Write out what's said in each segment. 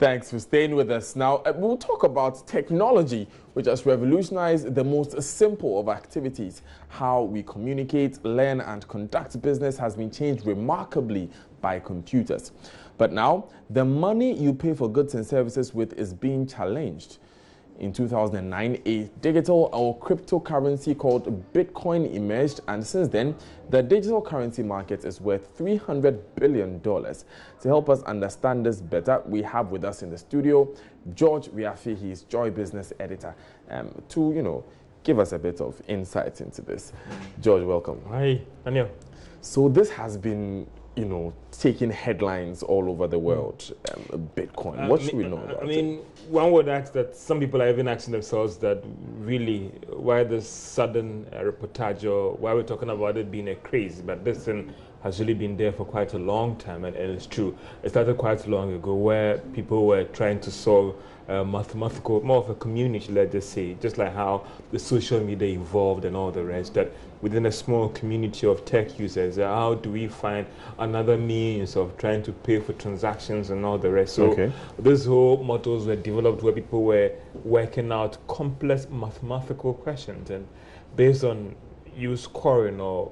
Thanks for staying with us. Now, we'll talk about technology, which has revolutionized the most simple of activities. How we communicate, learn, and conduct business has been changed remarkably by computers. But now, the money you pay for goods and services with is being challenged. In 2009, a digital or cryptocurrency called Bitcoin emerged, and since then, the digital currency market is worth $300 billion. To help us understand this better, we have with us in the studio George Riafi. He's Joy Business Editor, to give us a bit of insight into this. George, welcome. Hi, Daniel. So this has been taking headlines all over the world. Bitcoin. What should we know about it? One would ask that some people are even asking themselves that really why this sudden reportage, or why we're talking about it being a craze. But this thing has really been there for quite a long time, and it's true. It started quite long ago where people were trying to solve mathematical, more of a community, let's just say, just like how the social media evolved and all the rest, that within a small community of tech users, how do we find another means of trying to pay for transactions and all the rest? So these whole models were developed where people were working out complex mathematical questions, and based on you scoring or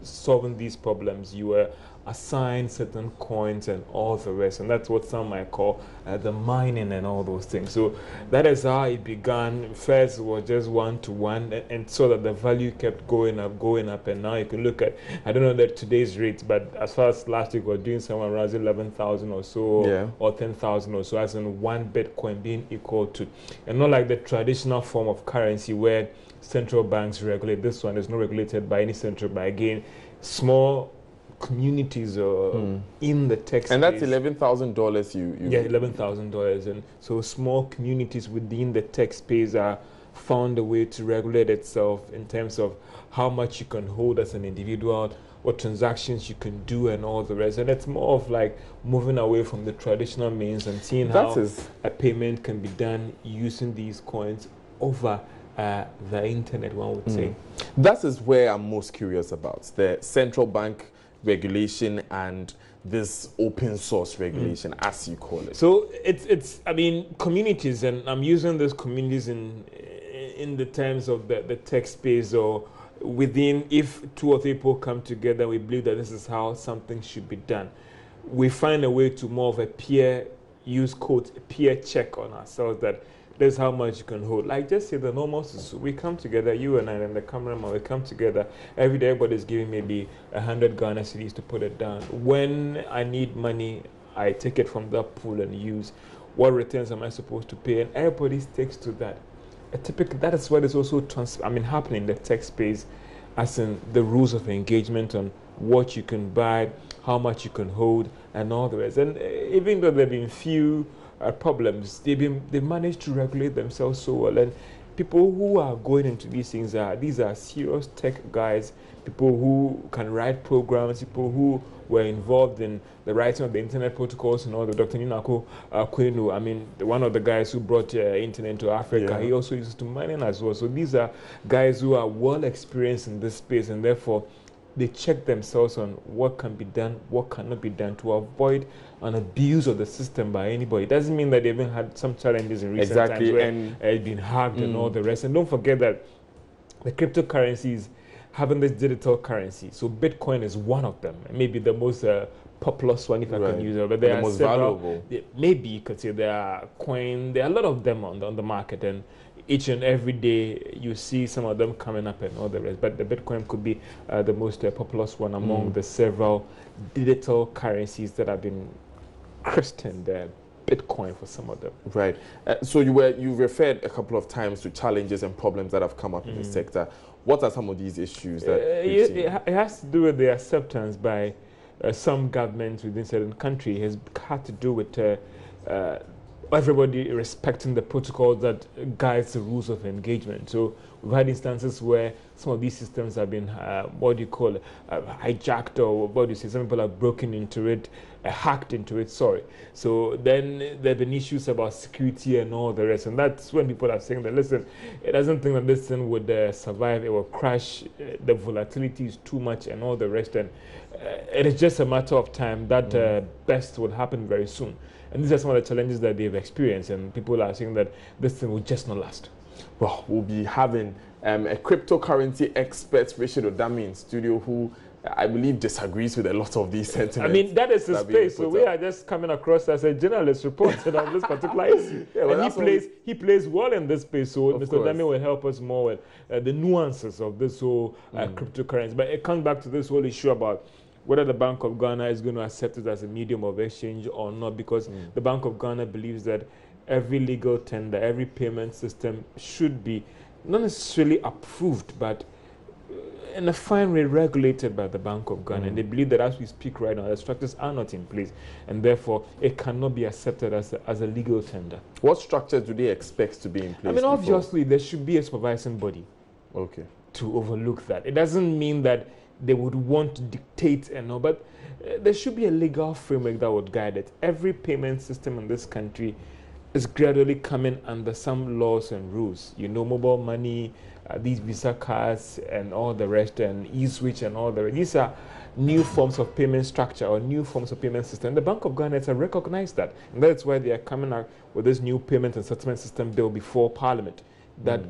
solving these problems, you were assigned certain coins and all the rest, and that's what some might call the mining and all those things. So that is how it began. First it was just one-to-one, and so that the value kept going up, and now you can look at, I don't know that today's rates, but as far as last week, we're doing somewhere around 11,000 or so, or 10,000 or so, as in one Bitcoin being equal to, and not like the traditional form of currency where central banks regulate. This one is not regulated by any central bank. Again, small communities in the tech space. And that's $11,000 you yeah, $11,000. And so small communities within the tech space are found a way to regulate itself in terms of how much you can hold as an individual, what transactions you can do and all the rest. And it's more of like moving away from the traditional means and seeing how a payment can be done using these coins over the internet, one would say. That is where I'm most curious about, the central bank regulation and this open source regulation, as you call it. So it's communities, and I'm using those communities in the terms of the tech space, or within, if two or three people come together, we believe that this is how something should be done. We find a way to more of a peer, use quote, peer check on ourselves, that that's how much you can hold. Like, just say the normal susu. We come together, you and I and the cameraman, we come together. Every day everybody's giving maybe 100 Ghana cedis to put it down. When I need money, I take it from that pool and use. What returns am I supposed to pay? And everybody sticks to that. That is what is also happening in the tech space, as in the rules of engagement on what you can buy, how much you can hold, and all the rest. And even though there have been few problems, they managed to regulate themselves so well. And people who are going into these things these are serious tech guys, people who can write programs, people who were involved in the writing of the internet protocols and all. The Dr. Ninako Kwenu, one of the guys who brought internet to Africa, he also used to mining as well. So these are guys who are well experienced in this space, and therefore they check themselves on what can be done, what cannot be done, to avoid an abuse of the system by anybody. It doesn't mean that they even had some challenges in recent times where it's been hacked and all the rest. And don't forget that the cryptocurrencies having this digital currency. So Bitcoin is one of them, maybe the most populous one, if I can use it. But there are most several, valuable. Maybe you could say there are a lot of them on the market, and each and every day you see some of them coming up and all the rest. But the Bitcoin could be the most populous one among the several digital currencies that have been christened Bitcoin for some of them. Right. So you referred a couple of times to challenges and problems that have come up in the sector. What are some of these issues that it has to do with the acceptance by some governments within certain countries. It has had to do with everybody respecting the protocol that guides the rules of engagement. So we've had instances where some of these systems have been, hijacked, or what do you say, some people have broken into it, hacked into it, sorry. So then there have been issues about security and all the rest, and that's when people are saying that, listen, it doesn't think that this thing would survive, it will crash, the volatility is too much and all the rest, and it is just a matter of time that best will happen very soon. And these are some of the challenges that they've experienced, and people are saying that this thing will just not last. Well, we'll be having a cryptocurrency expert, Richard Odami, in studio, who I believe disagrees with a lot of these sentiments. I mean, that is his space, so we are just coming across as a journalist reporting on this particular issue. Yeah, well, and he plays well in this space, so Mr. Odami will help us more with the nuances of this whole cryptocurrency. But it comes back to this whole issue about whether the Bank of Ghana is going to accept it as a medium of exchange or not, because the Bank of Ghana believes that every legal tender, every payment system should be not necessarily approved, but in a fine way regulated by the Bank of Ghana. And they believe that as we speak right now, the structures are not in place, and therefore it cannot be accepted as a legal tender. What structures do they expect to be in place? I mean, obviously, there should be a supervising body to overlook that. It doesn't mean that they would want to dictate and all, but there should be a legal framework that would guide it. Every payment system in this country is gradually coming under some laws and rules. You know, mobile money, these Visa cards and all the rest, and e-switch and all the rest. These are new forms of payment structure or new forms of payment system. The Bank of Ghana has recognized that. And that's why they are coming out with this new payment and settlement system bill before Parliament. That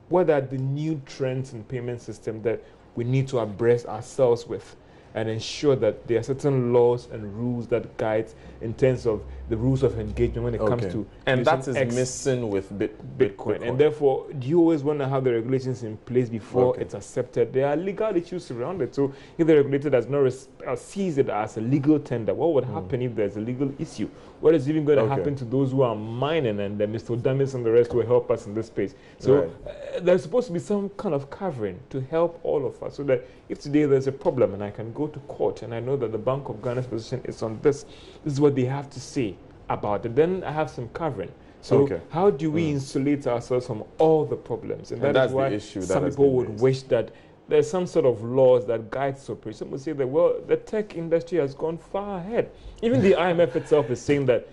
what are the new trends in payment system that we need to abreast ourselves with, and ensure that there are certain laws and rules that guide in terms of the rules of engagement when it comes to... And that is missing with Bitcoin. And therefore, do you always want to have the regulations in place before it's accepted? There are legal issues around it. So if the regulator does not sees it as a legal tender, what would happen if there's a legal issue? What is even going to happen to those who are mining? And Mr. Damis and the rest will help us in this space. So there's supposed to be some kind of covering to help all of us, so that if today there's a problem and I can go to court and I know that the Bank of Ghana's position is on this is what they have to say about it, then I have some covering. So how do we insulate ourselves from all the problems? And that is why issue some people would wish that there's some sort of laws that guide operation. Some would say that, well, the tech industry has gone far ahead. Even the IMF itself is saying that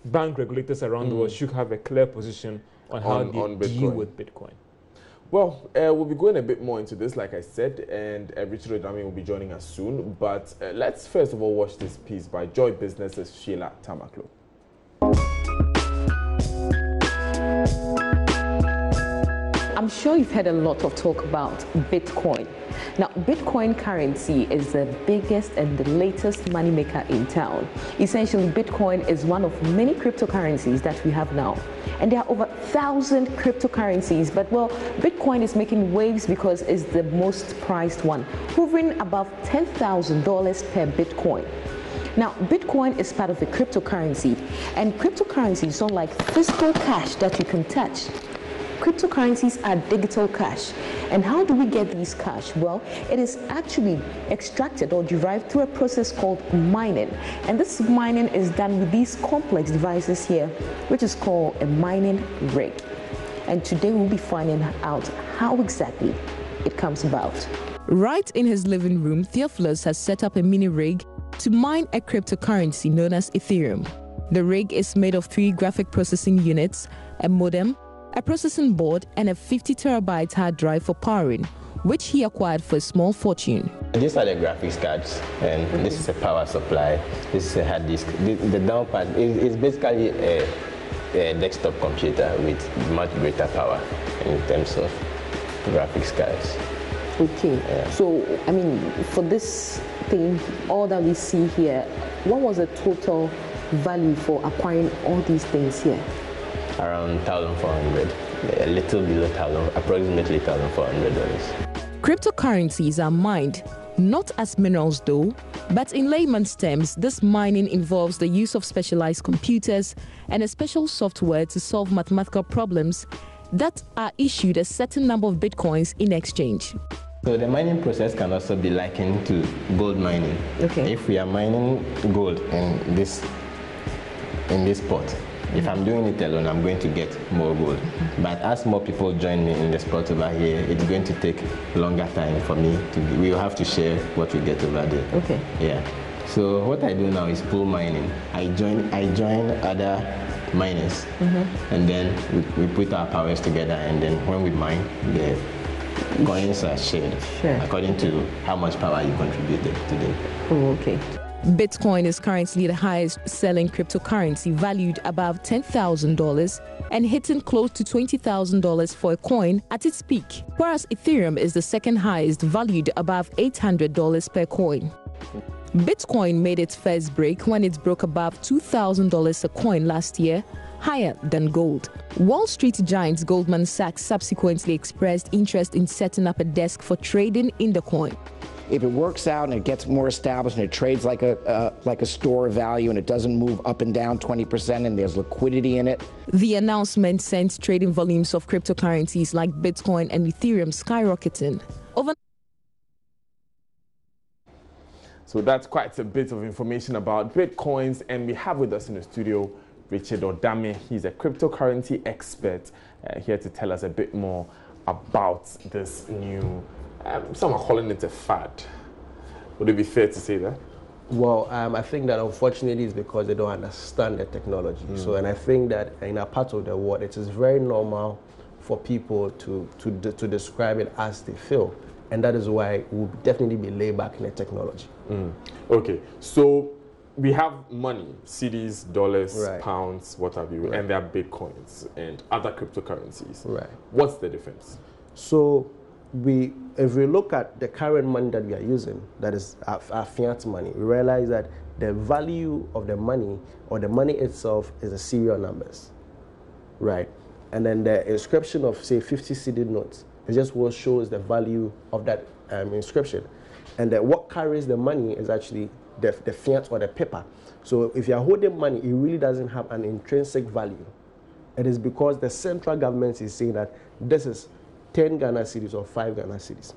bank regulators around the world should have a clear position on how they deal with Bitcoin. Well, we'll be going a bit more into this, like I said, and Richard Odami will be joining us soon. But let's first of all watch this piece by Joy Business's Sheila Tamaklo. I'm sure you've heard a lot of talk about Bitcoin. Now, Bitcoin currency is the biggest and the latest moneymaker in town. Essentially, Bitcoin is one of many cryptocurrencies that we have now. And there are over 1,000 cryptocurrencies, but well, Bitcoin is making waves because it's the most priced one, hovering above $10,000 per Bitcoin. Now, Bitcoin is part of a cryptocurrency, and cryptocurrencies don't like physical cash that you can touch. Cryptocurrencies are digital cash. And how do we get these cash? Well, it is actually extracted or derived through a process called mining. And this mining is done with these complex devices here, which is called a mining rig. And today we'll be finding out how exactly it comes about. Right in his living room, Theophilus has set up a mini rig to mine a cryptocurrency known as Ethereum. The rig is made of 3 graphic processing units, a modem, a processing board, and a 50 terabyte hard drive for powering, which he acquired for a small fortune. These are the graphics cards, and this is a power supply. This is a hard disk. The down part is basically a desktop computer with much greater power in terms of graphics cards. Okay, so I mean, for this thing, all that we see here, what was the total value for acquiring all these things here? Around 1,400, a little below 1,000, approximately $1,400. Cryptocurrencies are mined, not as minerals though, but in layman's terms, this mining involves the use of specialized computers and a special software to solve mathematical problems that are issued a certain number of bitcoins in exchange. So the mining process can also be likened to gold mining. Okay. If we are mining gold in this pot, If I'm doing it alone, I'm going to get more gold. But as more people join me in the sport over here, it's going to take longer time for me to. We will have to share what we get over there. Okay. Yeah. So what I do now is pool mining. I join other miners, and then we put our powers together, and then when we mine, the coins are shared according to how much power you contributed today. Oh, okay. Bitcoin is currently the highest selling cryptocurrency, valued above $10,000 and hitting close to $20,000 for a coin at its peak, whereas Ethereum is the second highest, valued above $800 per coin. Bitcoin made its first break when it broke above $2,000 a coin last year, higher than gold. Wall Street giant Goldman Sachs subsequently expressed interest in setting up a desk for trading in the coin. If it works out and it gets more established and it trades like a store of value and it doesn't move up and down 20% and there's liquidity in it. The announcement sent trading volumes of cryptocurrencies like Bitcoin and Ethereum skyrocketing. So that's quite a bit of information about Bitcoins, and we have with us in the studio Richard Odame. He's a cryptocurrency expert here to tell us a bit more about this new, some are calling it a fad. Would it be fair to say that? Well, I think that unfortunately it's because they don't understand the technology. So, and I think that in a part of the world, it is very normal for people to describe it as they feel. And that is why we'll definitely be laid back in the technology. Okay, so we have money, CDs, dollars, pounds, what have you, and there are Bitcoins and other cryptocurrencies. Right. What's the difference? So if we look at the current money that we are using, that is our fiat money, we realize that the value of the money or the money itself is the serial numbers, right? And then the inscription of, say, 50 CD notes is just what shows the value of that inscription. And what carries the money is actually the fiat or the paper. So if you're holding money, it really doesn't have an intrinsic value. It is because the central government is saying that this is 10 Ghana cedis or 5 Ghana cedis.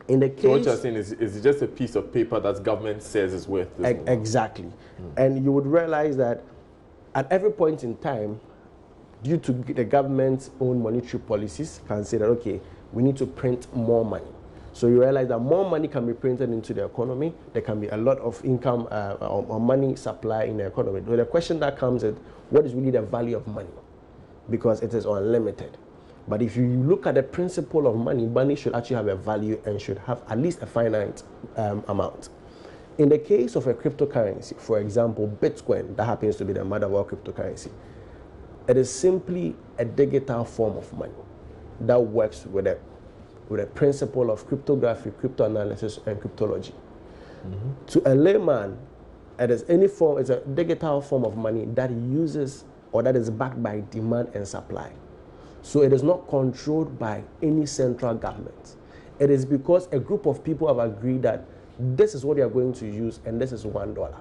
In the case, so what you're saying is just a piece of paper that government says is worth this exactly. And you would realize that at every point in time, due to the government's own monetary policies, can say that, okay, we need to print more money. So you realize that more money can be printed into the economy. There can be a lot of income or money supply in the economy. So the question that comes is, what is really the value of money? Because it is unlimited. But if you look at the principle of money, money should actually have a value and should have at least a finite amount. In the case of a cryptocurrency, for example, Bitcoin, that happens to be the mother of all cryptocurrency, it is simply a digital form of money that works with a principle of cryptography, cryptanalysis, and cryptology. To a layman, it is it's a digital form of money that uses or that is backed by demand and supply. So it is not controlled by any central government. It is because a group of people have agreed that this is what they are going to use and this is $1.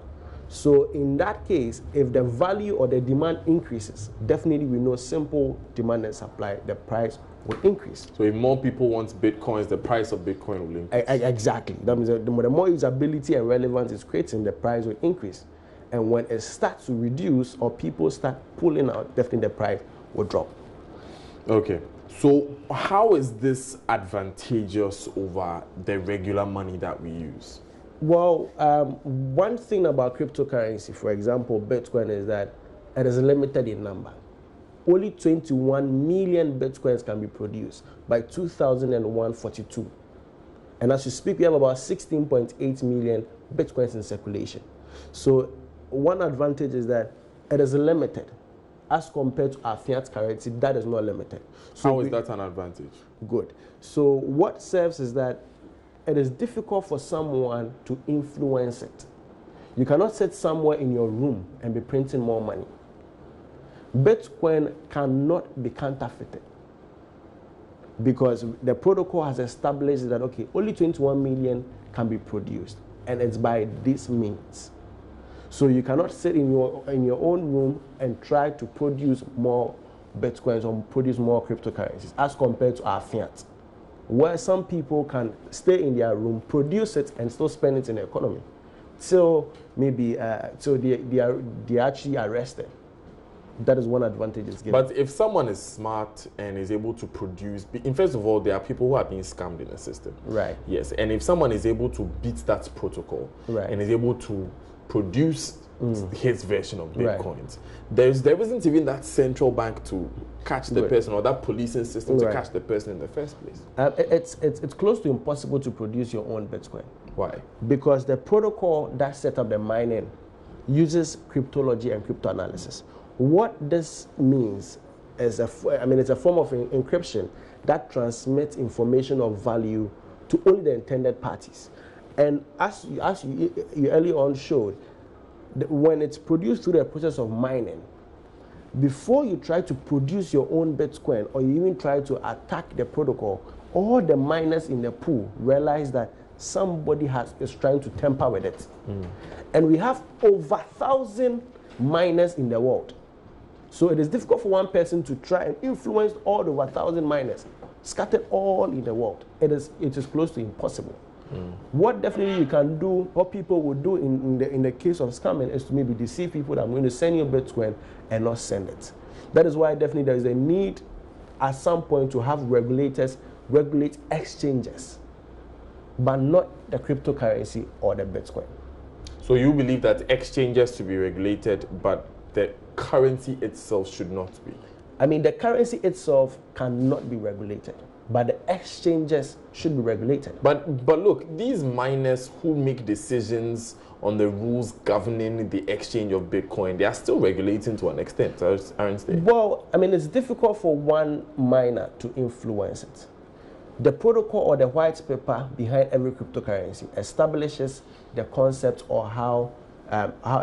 So in that case, if the value or the demand increases, definitely we know simple demand and supply, the price will increase. So if more people want Bitcoins, the price of Bitcoin will increase. Exactly. That means the more usability and relevance is creating, the price will increase. And when it starts to reduce or people start pulling out, definitely the price will drop. Okay. So how is this advantageous over the regular money that we use? Well, one thing about cryptocurrency, for example, Bitcoin, is that it is limited in number. Only 21 million Bitcoins can be produced by 2042. And as we speak, we have about 16.8 million Bitcoins in circulation. So one advantage is that it is limited as compared to our fiat currency that is not limited. So how is that an advantage? Good. So what serves is that it is difficult for someone to influence it. You cannot sit somewhere in your room and be printing more money. Bitcoin cannot be counterfeited because the protocol has established that, okay, only 21 million can be produced, and it's by this means. So you cannot sit in your own room and try to produce more Bitcoins or produce more cryptocurrencies as compared to our fiat, where some people can stay in their room, produce it, and still spend it in the economy. So maybe they are actually arrested. That is one advantage it's given. But if someone is smart and is able to produce, in first of all, there are people who are being scammed in the system. Right. Yes, and if someone is able to beat that protocol and is able to produce his version of Bitcoins, there isn't even that central bank to catch the person, or that policing system to catch the person in the first place. It's close to impossible to produce your own Bitcoin. Why? Because the protocol that set up the mining uses cryptology and crypto analysis. What this means is it's a form of encryption that transmits information of value to only the intended parties. And as you early on showed, when it's produced through the process of mining, before you try to produce your own Bitcoin or you even try to attack the protocol, all the miners in the pool realize that somebody is trying to tamper with it. And we have over 1,000 miners in the world. So it is difficult for one person to try and influence all the 1,000 miners scattered all in the world. It is close to impossible. What definitely you can do, what people would do in the case of scamming, is to maybe deceive people that I'm going to send you Bitcoin and not send it. That is why definitely there is a need at some point to have regulators regulate exchanges, but not the cryptocurrency or the Bitcoin. So you believe that exchanges should be regulated, but the currency itself should not be? I mean, the currency itself cannot be regulated, but the exchanges should be regulated. But look, these miners who make decisions on the rules governing the exchange of Bitcoin, they are still regulating to an extent, aren't they? Well, I mean, it's difficult for one miner to influence it. The protocol or the white paper behind every cryptocurrency establishes the concept or how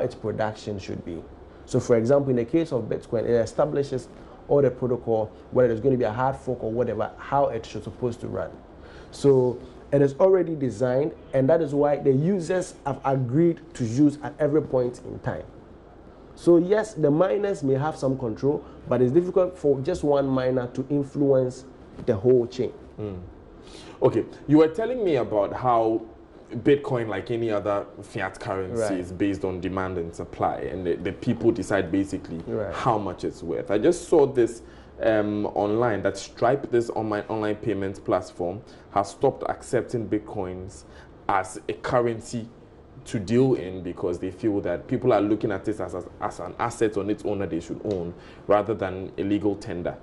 its production should be. So, for example, in the case of Bitcoin, it establishes all the protocol, whether it's going to be a hard fork or whatever, how it should supposed to run. So it is already designed, and that is why the users have agreed to use at every point in time. So yes, the miners may have some control, but it's difficult for just one miner to influence the whole chain. Okay, you were telling me about how Bitcoin, like any other fiat currency, is based on demand and supply, and the people decide basically how much it's worth. I just saw this online that Stripe, this online payments platform, has stopped accepting Bitcoins as a currency to deal in because they feel that people are looking at this as an asset on its own that they should own rather than a legal tender.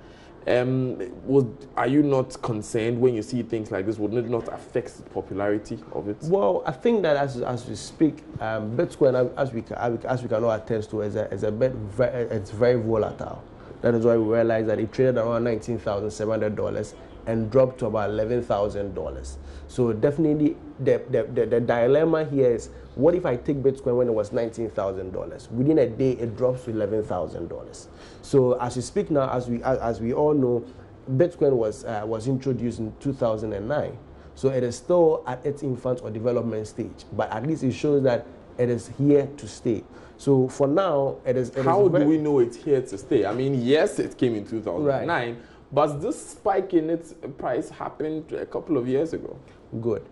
Are you not concerned when you see things like this? Would it not affect the popularity of it? Well, I think that as we speak, Bitcoin, as we can all attest to, it's very volatile. That is why we realize that it traded around $19,700 and dropped to about $11,000. So definitely, the dilemma here is, what if I take Bitcoin when it was $19,000? Within a day, it drops to $11,000. So as we speak now, as we all know, Bitcoin was introduced in 2009. So it is still at its infant or development stage, but at least it shows that it is here to stay. So for now, it is. How do we know it's here to stay? I mean, yes, it came in 2009, but this spike in its price happened a couple of years ago. Good.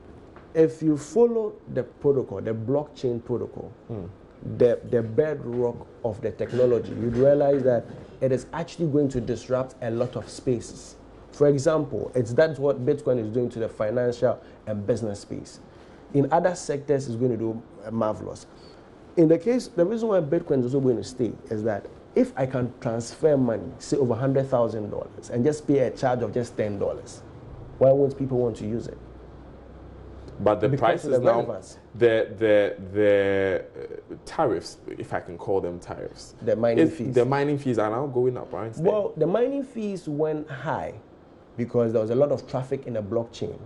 If you follow the protocol, the blockchain protocol, the bedrock of the technology, you'd realize that it is actually going to disrupt a lot of spaces. For example, that's what Bitcoin is doing to the financial and business space. In other sectors, it's going to do marvelous. In the case, the reason why Bitcoin is also going to stay is that if I can transfer money, say over $100,000, and just pay a charge of just $10, why won't people want to use it? But the prices now, the tariffs, if I can call them tariffs, the mining fees. The mining fees are now going up, aren't they? Well, the mining fees went high because there was a lot of traffic in the blockchain.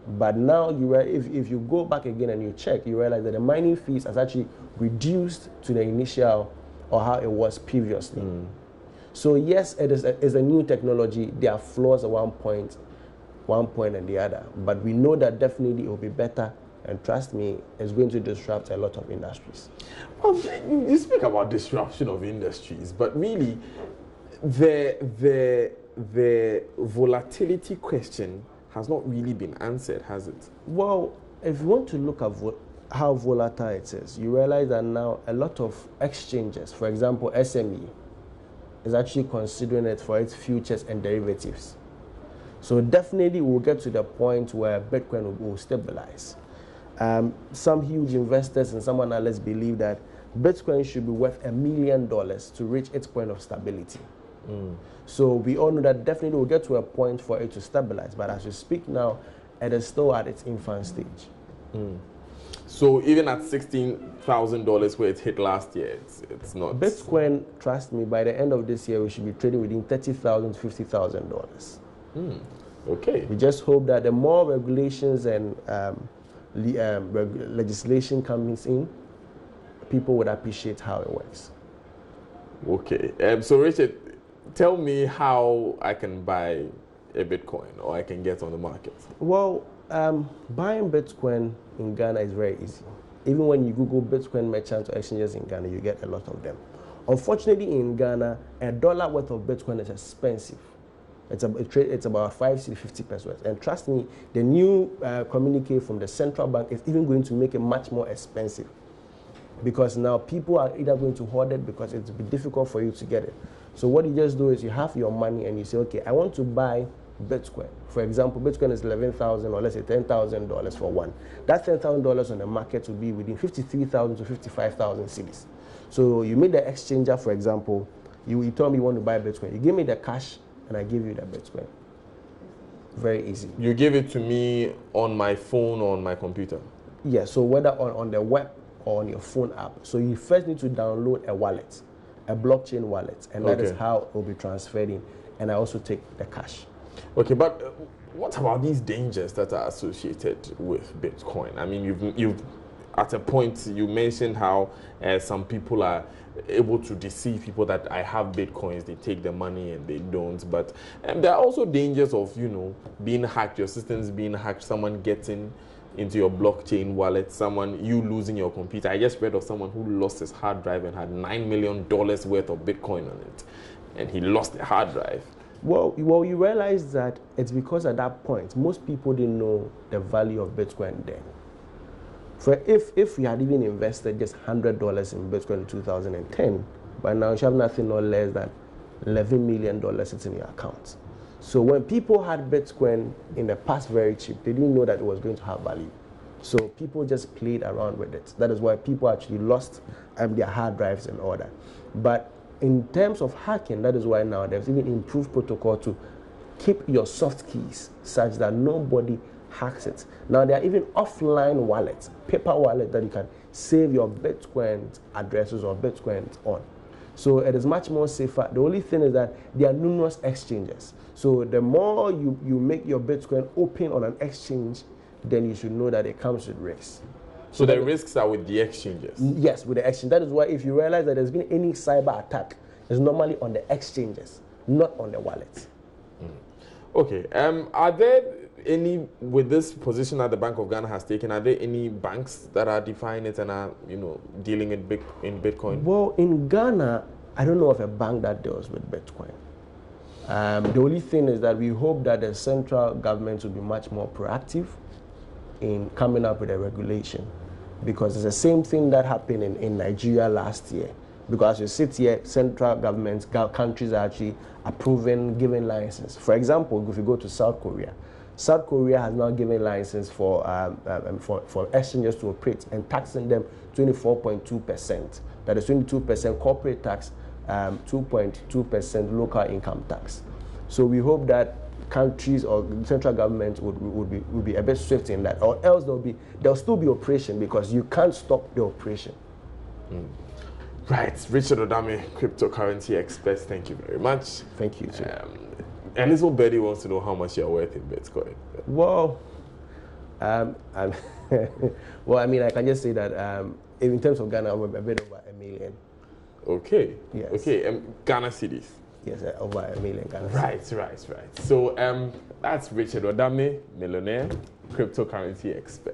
But now, if you go back again and you check, you realize that the mining fees has actually reduced to the initial or how it was previously. So yes, it is a new technology. There are flaws at one point and the other. But we know that definitely it will be better, and trust me, it's going to disrupt a lot of industries. Well, you speak about disruption of industries, but really, the volatility question has not really been answered, has it? Well, if you want to look at how volatile it is, you realize that now a lot of exchanges, for example, SME, is actually considering it for its futures and derivatives. So definitely we'll get to the point where Bitcoin will stabilize. Some huge investors and some analysts believe that Bitcoin should be worth $1 million to reach its point of stability. So we all know that definitely we'll get to a point for it to stabilize. But as we speak now, it is still at its infant stage. So even at $16,000 where it hit last year, it's not. Bitcoin, trust me, by the end of this year, we should be trading within $30,000 to $50,000. Okay. We just hope that the more regulations and legislation comes in, people would appreciate how it works. Okay. So Richard, tell me how I can buy a Bitcoin or I can get on the market. Well, buying Bitcoin in Ghana is very easy. Even when you Google Bitcoin merchants or exchanges in Ghana, you get a lot of them. Unfortunately, in Ghana, $1 worth of Bitcoin is expensive. It's about 5 to 50 pesos. And trust me, the new communique from the central bank is even going to make it much more expensive. Because now people are either going to hoard it because it's be difficult for you to get it. So what you just do is you have your money and you say, okay, I want to buy Bitcoin. For example, Bitcoin is $11,000 or let's say $10,000 for one. That $10,000 on the market will be within 53,000 to 55,000 cedis. So you meet the exchanger, for example, you tell me you want to buy Bitcoin. You give me the cash and I give you the Bitcoin. Very easy. You give it to me on my phone or on my computer? Yeah, so whether on the web or on your phone app. So you first need to download a wallet, a blockchain wallet, and that is how it will be transferred in. And I also take the cash. Okay, but what about these dangers that are associated with Bitcoin? I mean, you've at a point you mentioned how some people are able to deceive people that I have Bitcoins, they take the money and they don't. But there are also dangers of, being hacked, your systems being hacked, someone getting into your blockchain wallet, you losing your computer. I just read of someone who lost his hard drive and had $9 million worth of Bitcoin on it, and he lost the hard drive. Well, you realize that it's because at that point, most people didn't know the value of Bitcoin then. For if we had even invested just $100 in Bitcoin in 2010, by now you have nothing no less than $11 million sitting in your account. So when people had Bitcoin in the past very cheap, they didn't know that it was going to have value. So people just played around with it. That is why people actually lost their hard drives and all that. But in terms of hacking, that is why now there's even improved protocol to keep your soft keys such that nobody hacks it. Now there are even offline wallets, paper wallet that you can save your Bitcoin addresses or Bitcoins on. So it is much more safer. The only thing is that there are numerous exchanges. So the more you make your Bitcoin open on an exchange, then you should know that it comes with risks. So the risks are with the exchanges? Yes, with the exchange. That is why if you realize that there's been any cyber attack, it's normally on the exchanges, not on the wallets. Okay. Are there any, with this position that the Bank of Ghana has taken, are there any banks that are defying it and are, dealing in Bitcoin? Well, in Ghana, I don't know of a bank that deals with Bitcoin. The only thing is that we hope that the central government will be much more proactive in coming up with a regulation, because it's the same thing that happened in Nigeria last year. Because as you sit here, central governments, countries are actually approving, giving license. For example, if you go to South Korea has now given license for exchanges to operate and taxing them 24.2%. That is 22% corporate tax, 2.2% local income tax. So we hope that countries or central government would be a bit swift in that, or else there'll still be operation, because you can't stop the operation. Right, Richard Odame, cryptocurrency expert. Thank you very much. Thank you, sir. A little birdie wants to know how much you're worth in Bitcoin. Well, well, I mean, I can just say that in terms of Ghana, I'm a bit over $1 million. Okay. Yes. Okay. Ghana cedis. Yes, over $1 million Ghana cedis. Right. So that's Richard Odame, millionaire, cryptocurrency expert.